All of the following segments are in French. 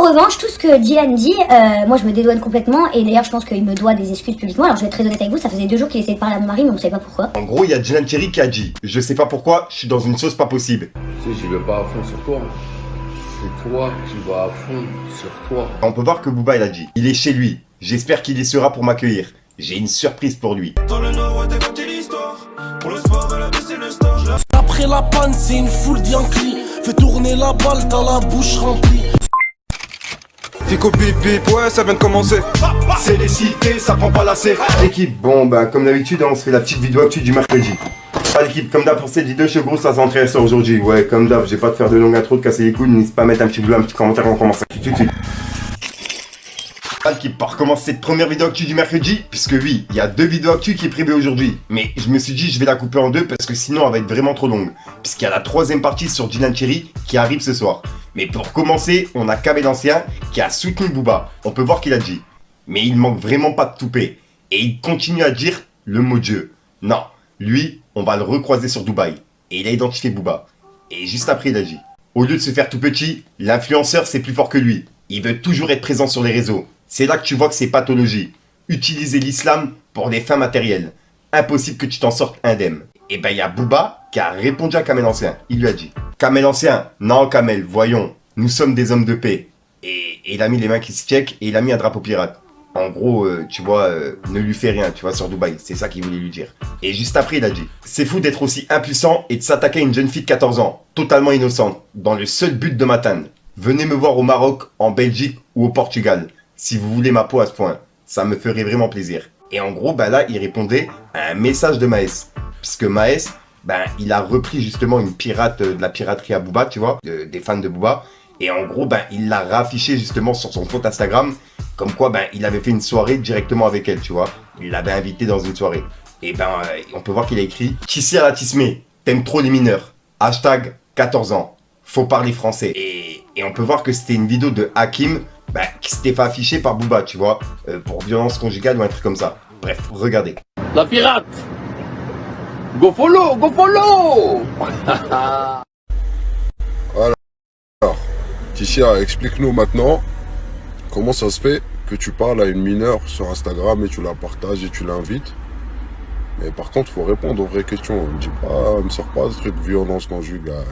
revanche, tout ce que Dylan dit, moi je me dédouane complètement, et d'ailleurs je pense qu'il me doit des excuses publiquement. Alors je vais être très honnête avec vous, ça faisait 2 jours qu'il essayait de parler à mon mari, mais on savait pas pourquoi. En gros, il y a Dylan Thierry qui a dit « Je sais pas pourquoi, je suis dans une sauce pas possible ». Tu sais, j'y vais pas à fond sur toi. C'est toi qui vas à fond sur toi. On peut voir que Booba il a dit « Il est chez lui, j'espère qu'il y sera pour m'accueillir. J'ai une surprise pour lui ». Dans le nord, ouais, t'as compté l'histoire. Pour le sport, elle a baissé le star. Après la panne, c'est une foule d'Yankee. Fais tourner la balle, t'as la bouche remplie. Fico bip bip, ouais, ça vient de commencer. C'est les cités, ça prend pas la C. L'équipe, bon bah comme d'habitude, on se fait la petite vidéo actu du mercredi. L'équipe, comme d'hab pour cette vidéo, chez gros, ça s'intéresse aujourd'hui. Ouais, comme d'hab, j'ai pas de faire de longue intro, de casser les couilles, n'hésite pas à mettre un petit bleu, un petit commentaire, on commence tout de suite. L'équipe, par commencer cette première vidéo actu du mercredi, puisque oui, il y a 2 vidéos actu qui est prévues aujourd'hui. Mais je me suis dit, je vais la couper en 2 parce que sinon elle va être vraiment trop longue. Puisqu'il y a la 3ème partie sur Dylan Thierry qui arrive ce soir. Mais pour commencer, on a Kamel Ancien qui a soutenu Booba. On peut voir qu'il a dit. Mais il manque vraiment pas de toupet. Et il continue à dire le mot Dieu. Non, lui, on va le recroiser sur Dubaï. Et il a identifié Booba. Et juste après, il a dit. Au lieu de se faire tout petit, l'influenceur c'est plus fort que lui. Il veut toujours être présent sur les réseaux. C'est là que tu vois que c'est pathologie. Utiliser l'islam pour des fins matérielles. Impossible que tu t'en sortes indemne. Et ben il y a Booba qui a répondu à Kamel Ancien. Il lui a dit. Kamel Ancien, non Kamel, voyons, nous sommes des hommes de paix. Et il a mis les mains qui se checkent et il a mis un drapeau pirate. En gros, tu vois, ne lui fais rien, tu vois, sur Dubaï. C'est ça qu'il voulait lui dire. Et juste après, il a dit. C'est fou d'être aussi impuissant et de s'attaquer à une jeune fille de 14 ans, totalement innocente, dans le seul but de m'atteindre. Venez me voir au Maroc, en Belgique ou au Portugal. Si vous voulez ma peau à ce point, ça me ferait vraiment plaisir. Et en gros, bah là, il répondait à un message de Maes. Puisque Maes, ben, il a repris justement une pirate de la piraterie à Booba, tu vois, des fans de Booba. Et en gros, ben, il l'a raffiché justement sur son compte Instagram. Comme quoi, ben, il avait fait une soirée directement avec elle, tu vois. Il l'avait invitée dans une soirée. Et ben, on peut voir qu'il a écrit « Tissé à la Tismé, t'aimes trop les mineurs. Hashtag 14 ans. Faut parler français. » Et on peut voir que c'était une vidéo de Hakim, bah, qui s'était fait afficher par Booba, tu vois, pour violence conjugale ou un truc comme ça. Bref, regardez. La pirate. Go follow, go follow. Alors, Tissia, explique-nous maintenant comment ça se fait que tu parles à une mineure sur Instagram et tu la partages et tu l'invites. Mais par contre, faut répondre aux vraies questions. Ne me dis pas, ne me sors pas de trucs de violence conjugale.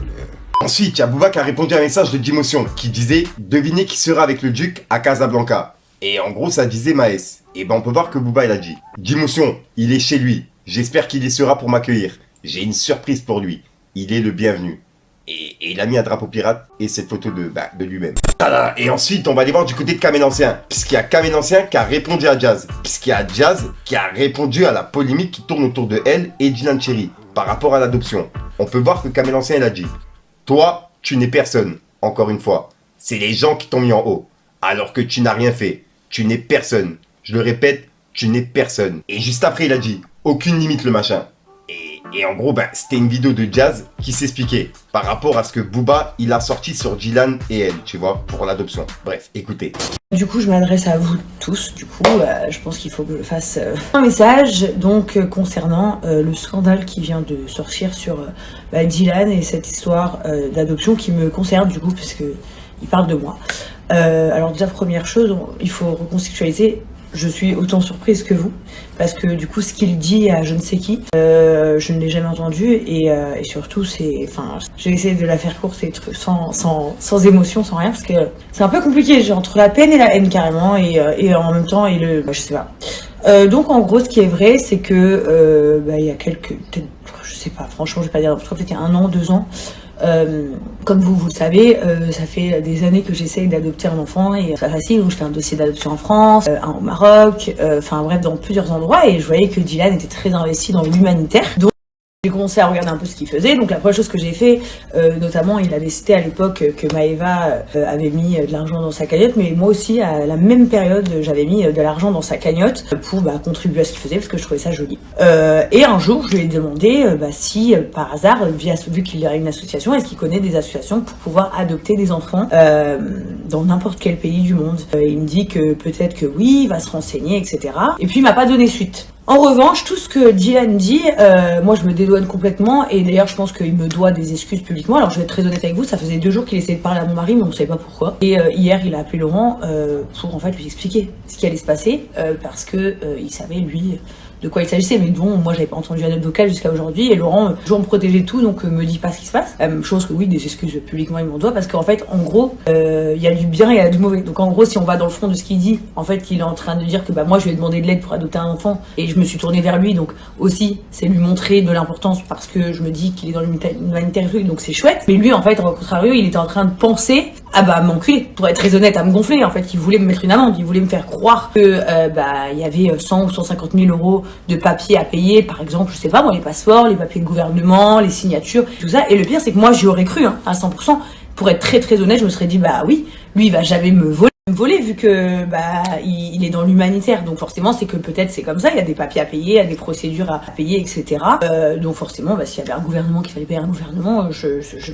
Ensuite, il y a Booba qui a répondu à un message de Dimotion qui disait « Devinez qui sera avec le duc à Casablanca ». Et en gros, ça disait Maes. Et ben on peut voir que Booba, il a dit « Dimotion, il est chez lui. J'espère qu'il y sera pour m'accueillir. J'ai une surprise pour lui. Il est le bienvenu. » Et il a mis un drapeau pirate et cette photo de lui-même. Et ensuite, on va aller voir du côté de Kamel Ancien. Puisqu'il y a Kamel Ancien qui a répondu à Jazz. Puisqu'il y a Jazz qui a répondu à la polémique qui tourne autour de elle et Dylan Thierry par rapport à l'adoption. On peut voir que Kamel Ancien, il a dit « Toi, tu n'es personne. Encore une fois. C'est les gens qui t'ont mis en haut. Alors que tu n'as rien fait. Tu n'es personne. Je le répète, tu n'es personne. » Et juste après, il a dit « Aucune limite le machin. » Et en gros, ben, c'était une vidéo de Jazz qui s'expliquait par rapport à ce que Booba, il a sorti sur Dylan et elle, tu vois, pour l'adoption. Bref, écoutez. Du coup, je m'adresse à vous tous. Du coup, je pense qu'il faut que je fasse un message donc concernant le scandale qui vient de sortir sur Dylan et cette histoire d'adoption qui me concerne du coup, puisque il parle de moi. Alors déjà, première chose, il faut reconstitualiser. Je suis autant surprise que vous, parce que du coup, ce qu'il dit à je ne sais qui, je ne l'ai jamais entendu, et surtout, j'ai essayé de la faire courte et sans émotion, sans rien, parce que c'est un peu compliqué, j'ai entre la peine et la haine carrément, et en même temps, je sais pas. Donc en gros, ce qui est vrai, c'est que il y a peut-être, je sais pas, franchement, je vais pas dire, peut-être il y a 1 an, 2 ans, comme vous le savez, ça fait des années que j'essaye d'adopter un enfant et c'est pas facile, donc je fais un dossier d'adoption en France, un au Maroc, enfin bref dans plusieurs endroits, et je voyais que Dylan était très investi dans l'humanitaire. Donc j'ai commencé à regarder un peu ce qu'il faisait, donc la première chose que j'ai fait, notamment il avait cité à l'époque que Maëva avait mis de l'argent dans sa cagnotte, mais moi aussi à la même période j'avais mis de l'argent dans sa cagnotte pour contribuer à ce qu'il faisait parce que je trouvais ça joli. Et un jour je lui ai demandé si par hasard, vu qu'il a une association, est-ce qu'il connaît des associations pour pouvoir adopter des enfants dans n'importe quel pays du monde. Il me dit que peut-être que oui, il va se renseigner, etc. Et puis il m'a pas donné suite. En revanche, tout ce que Dylan dit, moi je me dédouane complètement, et d'ailleurs je pense qu'il me doit des excuses publiquement. Alors je vais être très honnête avec vous, ça faisait 2 jours qu'il essayait de parler à mon mari, mais on ne savait pas pourquoi. Et hier il a appelé Laurent pour en fait lui expliquer ce qui allait se passer, parce que il savait lui de quoi il s'agissait, mais bon, moi j'avais pas entendu un note vocale jusqu'à aujourd'hui, et Laurent toujours me protégeait tout, donc me dit pas ce qui se passe. Chose que oui, des excuses publiquement il m'en doit, parce qu'en fait, en gros, il y a du bien et il y a du mauvais. Donc en gros, si on va dans le fond de ce qu'il dit, en fait, il est en train de dire que bah moi je lui ai demandé de l'aide pour adopter un enfant, et je me suis tournée vers lui, donc aussi, c'est lui montrer de l'importance, parce que je me dis qu'il est dans l'humanitaire, donc c'est chouette. Mais lui, en fait, au contraire, il était en train de penser m'enculer, pour être très honnête, à me gonfler. En fait, il voulait me mettre une amende, il voulait me faire croire que il y avait 100 ou 150 000 euros de papiers à payer, par exemple, je sais pas moi, les passeports, les papiers de gouvernement, les signatures, tout ça. Et le pire, c'est que moi, j'y aurais cru à 100%. Pour être très très honnête, je me serais dit bah oui, lui il va jamais me voler vu que il est dans l'humanitaire, donc forcément c'est que peut-être c'est comme ça, il y a des papiers à payer, il y a des procédures à payer, etc. Donc forcément s'il y avait un gouvernement, qu'il fallait payer un gouvernement,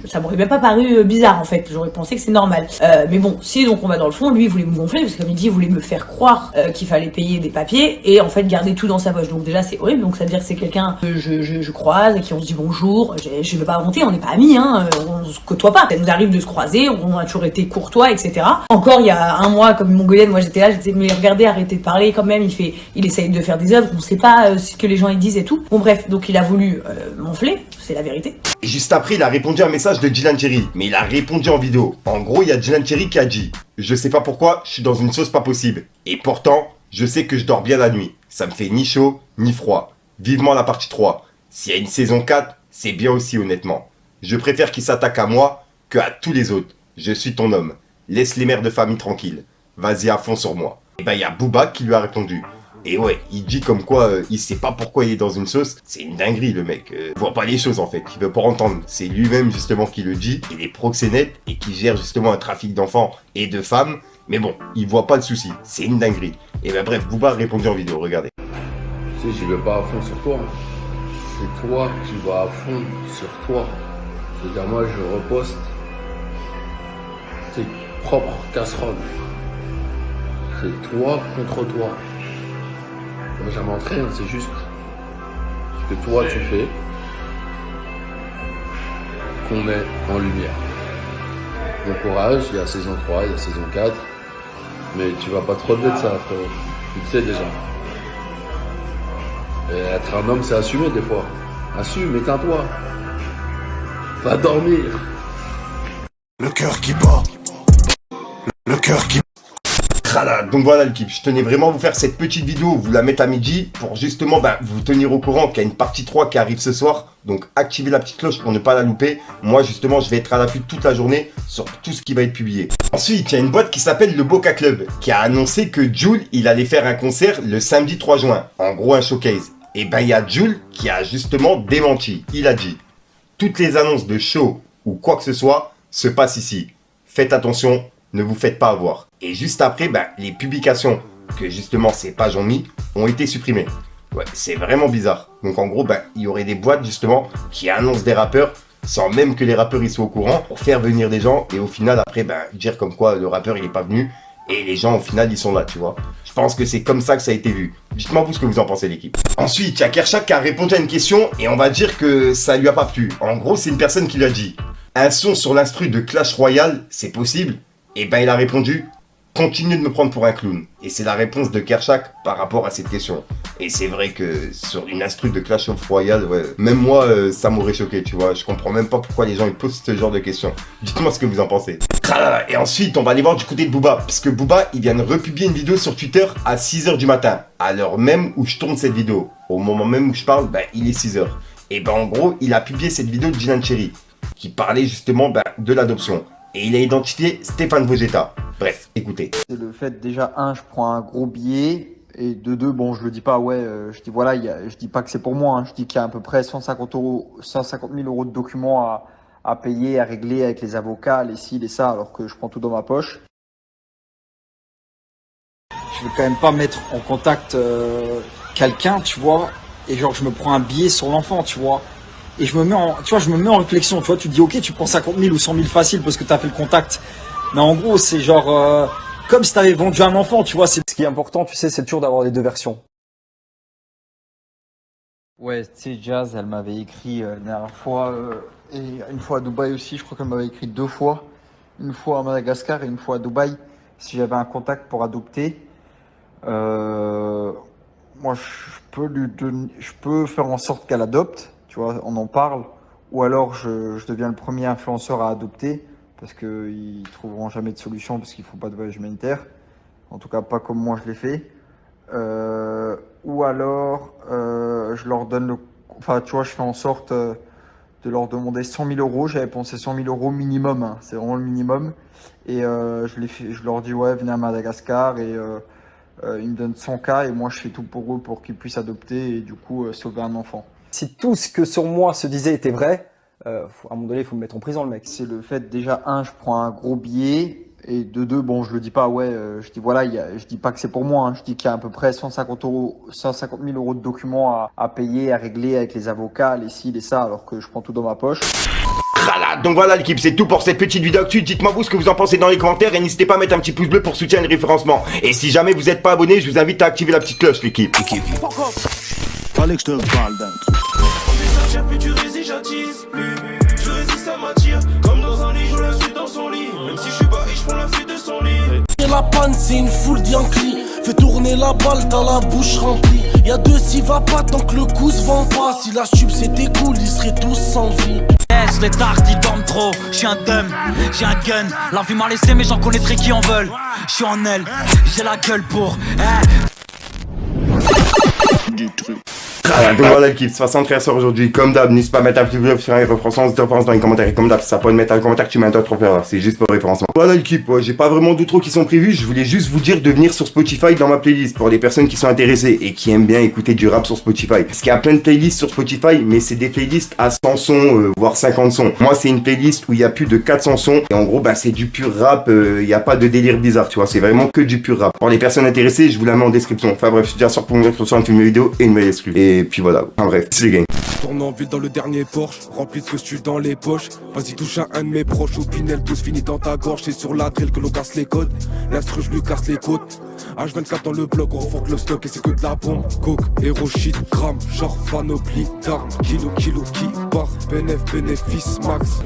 ça m'aurait même pas paru bizarre en fait, j'aurais pensé que c'est normal. Mais bon, si donc on va dans le fond, lui il voulait me gonfler, parce que comme il dit, il voulait me faire croire qu'il fallait payer des papiers et en fait garder tout dans sa poche, donc déjà c'est horrible. Donc ça veut dire que c'est quelqu'un que je croise, à qui on se dit bonjour, je vais pas inventer, on n'est pas amis, on se côtoie pas, ça nous arrive de se croiser, on a toujours été courtois, etc. Encore il y a un mois, comme Mongolienne, moi j'étais là, je disais mais regardez, arrêtez de parler quand même, il essaye de faire des œuvres, on sait pas ce que les gens ils disent et tout. Bon bref, donc il a voulu m'enfler, c'est la vérité. Et juste après, il a répondu à un message de Dylan Cherry, mais il a répondu en vidéo. En gros, il y a Dylan Cherry qui a dit « Je sais pas pourquoi, je suis dans une sauce pas possible. Et pourtant, je sais que je dors bien la nuit. Ça me fait ni chaud, ni froid. Vivement la partie 3. S'il y a une saison 4, c'est bien aussi honnêtement. Je préfère qu'il s'attaque à moi que à tous les autres. Je suis ton homme. Laisse les mères de famille tranquilles. Vas-y à fond sur moi. » Et il y a Booba qui lui a répondu. Et ouais, il dit comme quoi il sait pas pourquoi il est dans une sauce. C'est une dinguerie le mec. Il voit pas les choses en fait. Il veut pas entendre. C'est lui-même justement qui le dit. Il est proxénète et qui gère justement un trafic d'enfants et de femmes. Mais bon, il voit pas le souci. C'est une dinguerie. Et bref, Booba a répondu en vidéo. Regardez. Tu sais, j'y vais pas à fond sur toi. C'est toi qui vas à fond sur toi. C'est-à-dire moi je reposte tes propres casseroles. C'est toi contre toi. Moi j'invente rien, c'est juste ce que toi tu fais qu'on met en lumière. Bon courage, il y a saison 3, il y a saison 4, mais tu vas pas te relever de ça, frérot. Tu le sais déjà. Et être un homme, c'est assumer des fois. Assume, éteins-toi. Va dormir. Le cœur qui bat. Le cœur qui... Donc voilà l'équipe, je tenais vraiment à vous faire cette petite vidéo, vous la mettre à midi pour justement vous tenir au courant qu'il y a une partie 3 qui arrive ce soir. Donc activez la petite cloche pour ne pas la louper. Moi justement je vais être à l'affût toute la journée sur tout ce qui va être publié. Ensuite il y a une boîte qui s'appelle le Boca Club qui a annoncé que Jul il allait faire un concert le samedi 3 juin. En gros un showcase. Et il y a Jul qui a justement démenti. Il a dit « Toutes les annonces de show ou quoi que ce soit se passent ici. Faites attention, ne vous faites pas avoir. » Et juste après, les publications que justement ces pages ont mis ont été supprimées. Ouais, c'est vraiment bizarre. Donc en gros, il y aurait des boîtes justement qui annoncent des rappeurs sans même que les rappeurs y soient au courant pour faire venir des gens et au final après dire comme quoi le rappeur il est pas venu et les gens au final ils sont là, tu vois. Je pense que c'est comme ça que ça a été vu. Dites-moi vous ce que vous en pensez l'équipe. Ensuite, il y a Kershak qui a répondu à une question et on va dire que ça lui a pas plu. En gros, c'est une personne qui lui a dit « Un son sur l'instru de Clash Royale, c'est possible ?» Et il a répondu « Continue de me prendre pour un clown. » Et c'est la réponse de Kershak par rapport à cette question. Et c'est vrai que sur une instru de Clash of Royale, ouais, même moi, ça m'aurait choqué, tu vois. Je comprends même pas pourquoi les gens ils posent ce genre de questions. Dites-moi ce que vous en pensez. Et ensuite, on va aller voir du côté de Booba. Parce que Booba, il vient de republier une vidéo sur Twitter à 6h du matin. À l'heure même où je tourne cette vidéo. Au moment même où je parle, il est 6h. Et en gros, il a publié cette vidéo de Dylan Cherry. Qui parlait justement de l'adoption. Et il a identifié Stéphane Vogetta. Bref, écoutez. C'est le fait, déjà, je prends un gros billet. Et de deux, bon, je le dis pas, je dis voilà, je dis pas que c'est pour moi. Je dis qu'il y a à peu près 150 000 euros de documents à payer, à régler avec les avocats, les ci, les ça, alors que je prends tout dans ma poche. Je veux quand même pas mettre en contact quelqu'un, tu vois. Et genre, je me prends un billet sur l'enfant, tu vois. Et je me mets en réflexion, tu vois, tu te dis ok, tu prends 50 000 ou 100 000 facile parce que tu as fait le contact. Mais en gros, c'est genre comme si tu avais vendu un enfant, tu vois. Ce qui est important, tu sais, c'est toujours d'avoir les deux versions. Ouais, tu sais, Jazz, elle m'avait écrit la dernière fois, et une fois à Dubaï aussi, je crois qu'elle m'avait écrit 2 fois. Une fois à Madagascar et une fois à Dubaï, si j'avais un contact pour adopter. Moi, je peux faire en sorte qu'elle adopte, tu vois, on en parle. Ou alors, je deviens le premier influenceur à adopter, parce qu'ils trouveront jamais de solution, parce qu'il faut pas de voyage humanitaire. En tout cas, pas comme moi je l'ai fait. Ou alors, je leur donne enfin, tu vois, je fais en sorte de leur demander 100 000 euros. J'avais pensé 100 000 euros minimum, hein, c'est vraiment le minimum. Et je leur dis, ouais, venez à Madagascar et ils me donnent 100K et moi je fais tout pour eux pour qu'ils puissent adopter et du coup sauver un enfant. Si tout ce que sur moi se disait était vrai, à un moment donné, il faut me mettre en prison, le mec. C'est le fait, déjà, je prends un gros billet. Et de 2, bon, je le dis pas, ouais, je dis voilà, je dis pas que c'est pour moi, hein, je dis qu'il y a à peu près 150 000 euros de documents à payer, à régler avec les avocats, les ci, les ça, alors que je prends tout dans ma poche. Donc voilà l'équipe, c'est tout pour cette petite vidéo actu. Dites-moi vous ce que vous en pensez dans les commentaires et n'hésitez pas à mettre un petit pouce bleu pour soutenir le référencement. Et si jamais vous n'êtes pas abonné, je vous invite à activer la petite cloche l'équipe. Fallait que je te parle d'un truc. Ça plus tu résistes, j'attise plus. Je résiste, ça m'attire. Comme dans un lit, je la suis dans son lit. Même si je suis barré, je prends la fuite de son lit. Et la panne, c'est une foule d'Yankee. Fais tourner la balle, dans la bouche remplie. Y'a 2 s'il va pas tant que le coup se vend pas. Si la stup c'était cool, ils seraient tous sans vie. Yes, les tartes, ils dorment trop. J'suis un dumb, j'ai un gun. La vie m'a laissé, mais j'en connaîtrai qui en veulent. J'suis en elle, j'ai la gueule pour. Donc voilà l'équipe, 63 soir aujourd'hui, comme d'hab, n'hésite pas à mettre un petit bleu sur les références, de référence dans les commentaires, et comme d'hab, ça peut mettre un commentaire que tu mets un autre faire, c'est juste pour référencement. Voilà l'équipe, j'ai pas vraiment d'outro qui sont prévus, je voulais juste vous dire de venir sur Spotify dans ma playlist pour les personnes qui sont intéressées et qui aiment bien écouter du rap sur Spotify. Parce qu'il y a plein de playlists sur Spotify, mais c'est des playlists à 100 sons, voire 50 sons. Moi c'est une playlist où il y a plus de 400 sons, et en gros bah c'est du pur rap, il y a pas de délire bizarre, tu vois, c'est vraiment que du pur rap. Pour les personnes intéressées, je vous la mets en description. Enfin bref, je suis déjà sûr pour une description, une film vidéo et une nouvelle exclue. Et puis voilà, enfin bref, c'est les gars. Tourne en ville dans le dernier Porsche, rempli de costumes dans les poches. Vas-y touche à un de mes proches, au Pinel tous finit dans ta gorge. C'est sur la drill que l'on casse les codes, l'instru je lui casse les côtes. H24 dans le bloc, on refonte le stock et c'est que de la bombe. Coke, héros, shit, gramme, genre panoplie d'armes. Kilo qui part, bénéfice max.